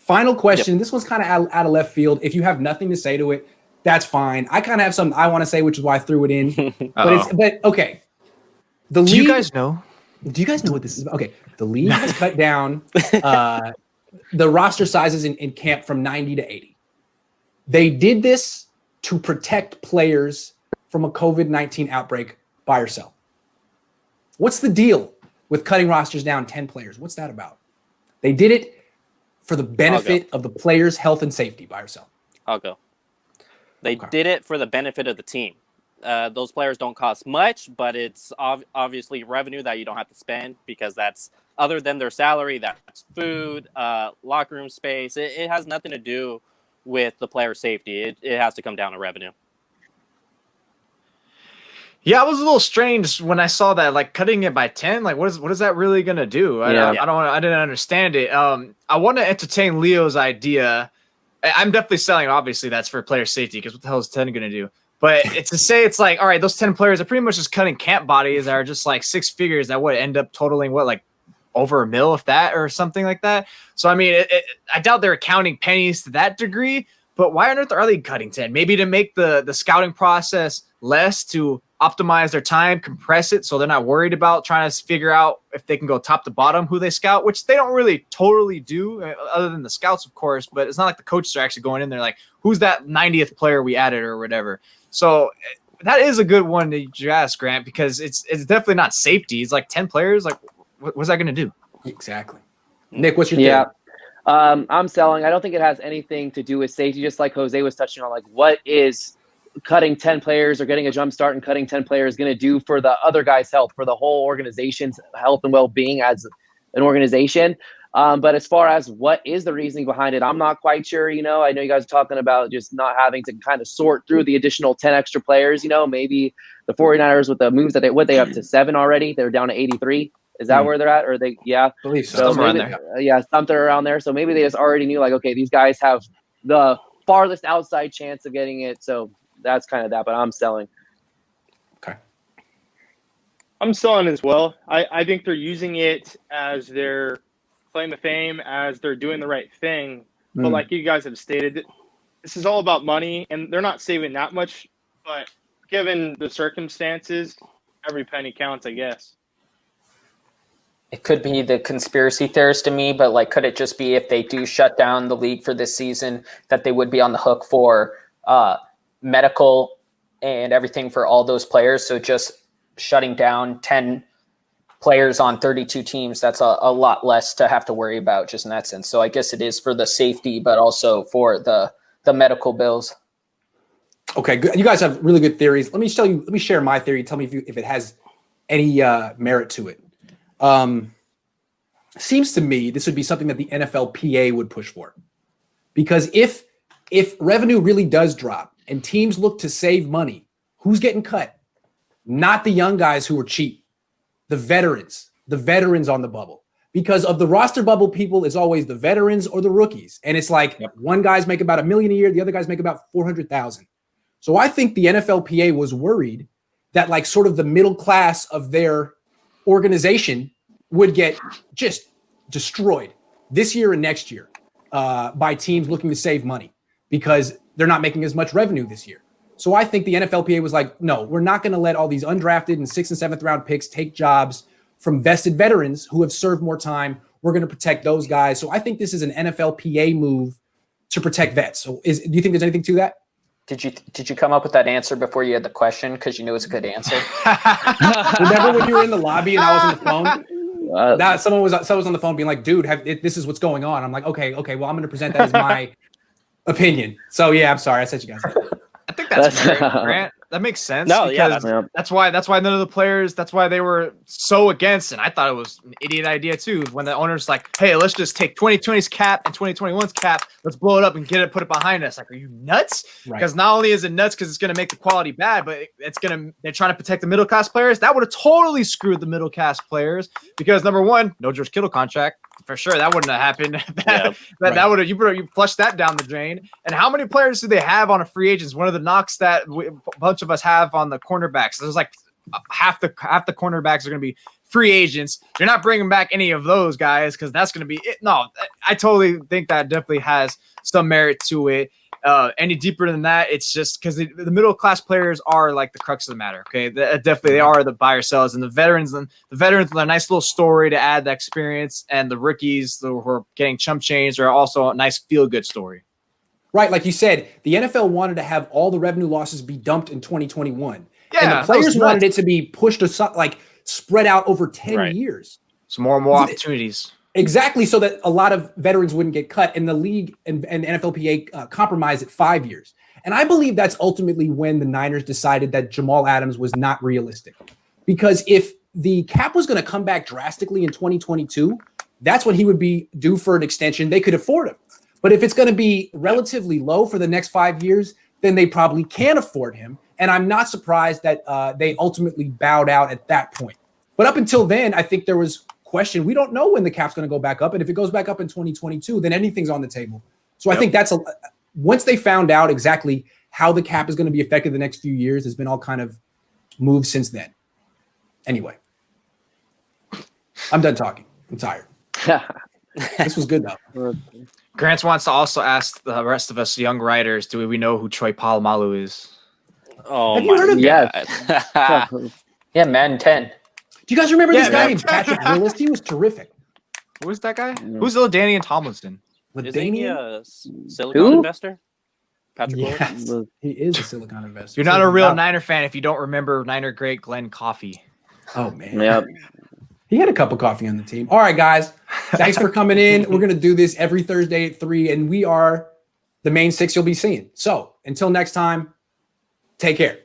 Final question. This one's kind of out of left field. If you have nothing to say to it, that's fine. I kind of have something I want to say, which is why I threw it in. but okay. Do you guys know what this is about? Okay. The league has cut down the roster sizes in camp from 90 to 80. They did this to protect players from a COVID-19 outbreak by yourself. What's the deal with cutting rosters down 10 players? What's that about? They did it for the benefit of the players' health and safety by yourself. I'll go. They did it for the benefit of the team. Those players don't cost much, but it's obviously revenue that you don't have to spend because that's other than their salary, that's food, locker room space. It has nothing to do with the player safety. It has to come down to revenue. Yeah, it was a little strange when I saw that, like cutting it by 10. Like, what is that really gonna do? I didn't understand it. I want to entertain Leo's idea. I'm definitely selling. Obviously, that's for player safety because what the hell is 10 gonna do? But to say it's like, all right, those 10 players are pretty much just cutting camp bodies that are just like six figures that would end up totaling like over $1 million, if that, or something like that. So I mean, I doubt they're counting pennies to that degree. But why on earth are they cutting 10? Maybe to make the scouting process less, to optimize their time, compress it so they're not worried about trying to figure out if they can go top to bottom who they scout, which they don't really totally do other than the scouts, of course. But it's not like the coaches are actually going in there like, who's that 90th player we added or whatever. So that is a good one to ask, Grant, because it's definitely not safety. It's like 10 players. Like, what's that going to do? Exactly. Nick, what's your theory? I'm selling. I don't think it has anything to do with safety, just like Jose was touching on. Like, what is cutting 10 players or getting a jump start and cutting 10 players going to do for the other guy's health, for the whole organization's health and well-being as an organization? But as far as what is the reasoning behind it, I'm not quite sure. I know you guys are talking about just not having to kind of sort through the additional 10 extra players. Maybe the 49ers with the moves that they up to 7 already. They're down to 83. Is that where they're at? Or they, I believe so. Something around there. Yeah, something around there. So maybe they just already knew, like, okay, these guys have the farthest outside chance of getting it. So that's kind of that. But I'm selling. Okay. I'm selling as well. I think they're using it as their claim to fame, as they're doing the right thing. But like you guys have stated, this is all about money, and they're not saving that much. But given the circumstances, every penny counts, I guess. It could be the conspiracy theorist to me, but like, could it just be if they do shut down the league for this season, that they would be on the hook for medical and everything for all those players? So just shutting down 10 players on 32 teams, that's a lot less to have to worry about just in that sense. So I guess it is for the safety, but also for the medical bills. Okay, good. You guys have really good theories. Let me share my theory. Tell me if it has any merit to it. Seems to me this would be something that the NFLPA would push for, because if revenue really does drop and teams look to save money, who's getting cut? Not the young guys who are cheap, the veterans on the bubble. Because of the roster bubble people, it's always the veterans or the rookies, and it's like one guy's make about $1 million a year, the other guys make about 400,000. So I think the NFLPA was worried that like sort of the middle class of their organization would get just destroyed this year and next year by teams looking to save money because they're not making as much revenue this year. So I think the NFLPA was like, no, we're not going to let all these undrafted and 6th and 7th round picks take jobs from vested veterans who have served more time. We're going to protect those guys. So I think this is an NFLPA move to protect vets. So do you think there's anything to that? Did you come up with that answer before you had the question? Because you knew it was a good answer. Remember when you were in the lobby and I was on the phone? Someone was on the phone being like, dude, this is what's going on. I'm like, okay, well, I'm going to present that as my opinion. So yeah, I'm sorry. I set you guys up. I think that's great, Grant. That makes sense. No, because yeah, that's why none of the players, that's why they were so against it. I thought it was an idiot idea too. When the owner's like, hey, let's just take 2020's cap and 2021's cap, let's blow it up and put it behind us. Like, are you nuts? Because not only is it nuts because it's going to make the quality bad, but they're trying to protect the middle class players. That would have totally screwed the middle class players because number one, no George Kittle contract. For sure, that wouldn't have happened. That would have you flushed that down the drain. And how many players do they have on a free agents? One of the knocks that a bunch of us have on the cornerbacks. There's like half the cornerbacks are going to be free agents. You're not bringing back any of those guys because that's going to be it. No, I totally think that definitely has some merit to it. Any deeper than that, it's just because the middle class players are like the crux of the matter. Okay, they are the buy or sells, and the veterans are a nice little story to add the experience, and the rookies who are getting chump change are also a nice feel good story. Right, like you said, the NFL wanted to have all the revenue losses be dumped in 2021, Yeah, and the players wanted it to be pushed spread out over 10 years. So more and more opportunities. Exactly, so that a lot of veterans wouldn't get cut, and the league and NFLPA compromised at 5 years. And I believe that's ultimately when the Niners decided that Jamal Adams was not realistic. Because if the cap was going to come back drastically in 2022, that's when he would be due for an extension. They could afford him. But if it's going to be relatively low for the next 5 years, then they probably can't afford him. And I'm not surprised that they ultimately bowed out at that point. But up until then, I think there was question. We don't know when the cap's going to go back up. And if it goes back up in 2022, then anything's on the table. So I think that's once they found out exactly how the cap is going to be affected the next few years, there's been all kind of moves since then. Anyway, I'm done talking. I'm tired. This was good though. Grant wants to also ask the rest of us young writers, do we know who Troy Polamalu is? Oh, have you heard of him? Yes. Yeah, Man 10. Do you guys remember this guy man. named Patrick Willis? He was terrific. Who is that guy? Who's LaDainian Tomlinson? Isn't he a Silicon investor? Patrick Yes, Willis? he is a Silicon investor. You're not a real Niner fan if you don't remember Niner great Glenn Coffey. Oh, man. Yep. He had a cup of coffee on the team. All right, guys. Thanks for coming in. We're going to do this every Thursday at 3, and we are the main 6 you'll be seeing. So until next time, take care.